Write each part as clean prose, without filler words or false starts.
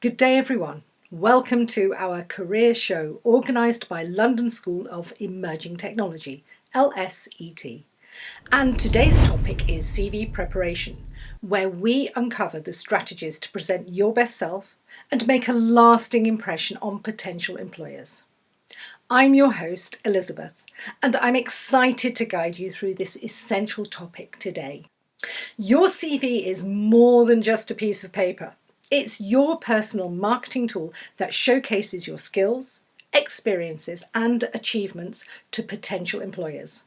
Good day everyone. Welcome to our career show organised by London School of Emerging Technology, LSET. And today's topic is CV preparation, where we uncover the strategies to present your best self and make a lasting impression on potential employers. I'm your host, Elizabeth, and I'm excited to guide you through this essential topic today. Your CV is more than just a piece of paper. It's your personal marketing tool that showcases your skills, experiences, and achievements to potential employers.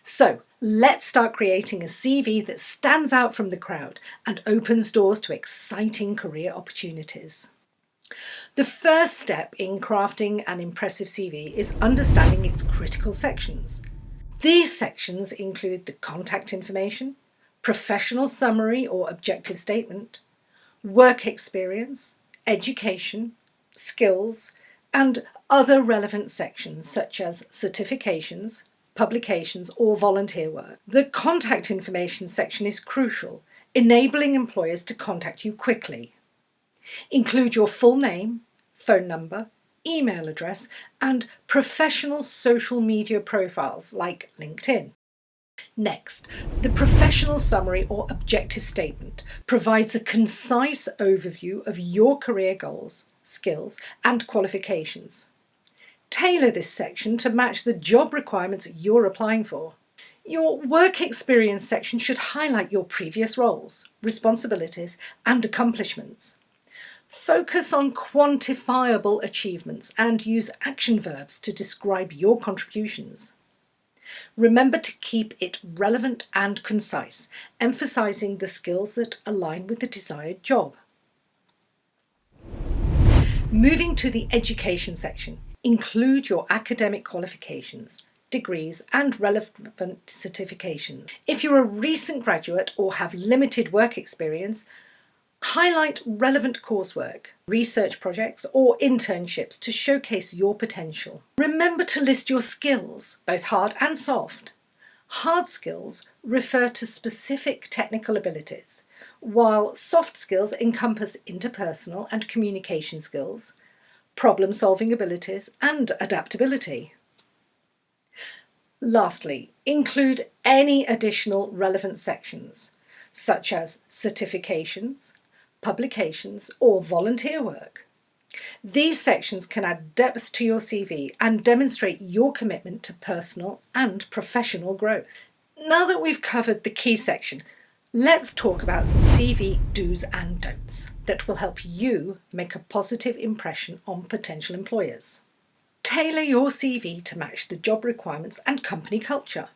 So let's start creating a CV that stands out from the crowd and opens doors to exciting career opportunities. The first step in crafting an impressive CV is understanding its critical sections. These sections include the contact information, professional summary or objective statement, work experience, education, skills, and other relevant sections such as certifications, publications, or volunteer work. The contact information section is crucial, enabling employers to contact you quickly. Include your full name, phone number, email address, and professional social media profiles like LinkedIn. Next, the professional summary or objective statement provides a concise overview of your career goals, skills, and qualifications. Tailor this section to match the job requirements you're applying for. Your work experience section should highlight your previous roles, responsibilities, and accomplishments. Focus on quantifiable achievements and use action verbs to describe your contributions. Remember to keep it relevant and concise, emphasising the skills that align with the desired job. Moving to the education section, include your academic qualifications, degrees, and relevant certifications. If you're a recent graduate or have limited work experience, highlight relevant coursework, research projects, or internships to showcase your potential. Remember to list your skills, both hard and soft. Hard skills refer to specific technical abilities, while soft skills encompass interpersonal and communication skills, problem-solving abilities, and adaptability. Lastly, include any additional relevant sections, such as certifications, publications, or volunteer work. These sections can add depth to your CV and demonstrate your commitment to personal and professional growth. Now that we've covered the key section, let's talk about some CV do's and don'ts that will help you make a positive impression on potential employers. Tailor your CV to match the job requirements and company culture.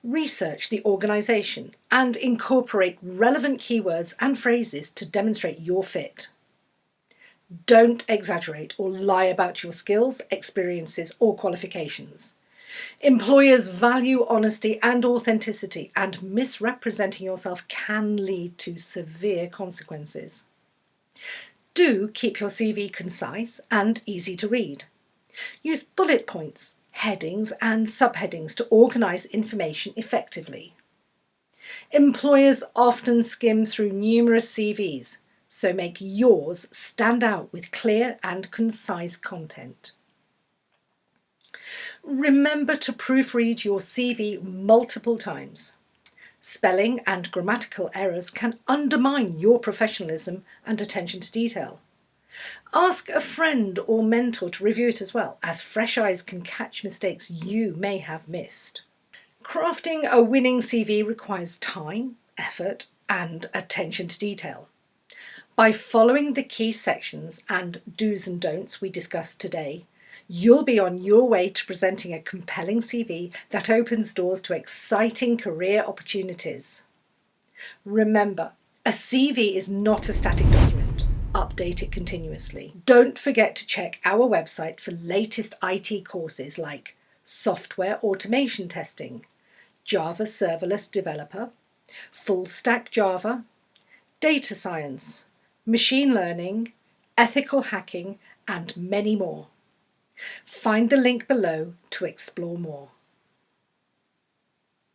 Research the organisation and incorporate relevant keywords and phrases to demonstrate your fit. Don't exaggerate or lie about your skills, experiences, or qualifications. Employers value honesty and authenticity, and misrepresenting yourself can lead to severe consequences. Do keep your CV concise and easy to read. Use bullet points, headings and subheadings to organise information effectively. Employers often skim through numerous CVs, so make yours stand out with clear and concise content. Remember to proofread your CV multiple times. Spelling and grammatical errors can undermine your professionalism and attention to detail. Ask a friend or mentor to review it as well, as fresh eyes can catch mistakes you may have missed. Crafting a winning CV requires time, effort, and attention to detail. By following the key sections and do's and don'ts we discussed today, you'll be on your way to presenting a compelling CV that opens doors to exciting career opportunities. Remember, a CV is not a static document. Update it continuously. Don't forget to check our website for latest IT courses like software automation testing, Java serverless developer, full stack Java, data science, machine learning, ethical hacking, and many more. Find the link below to explore more.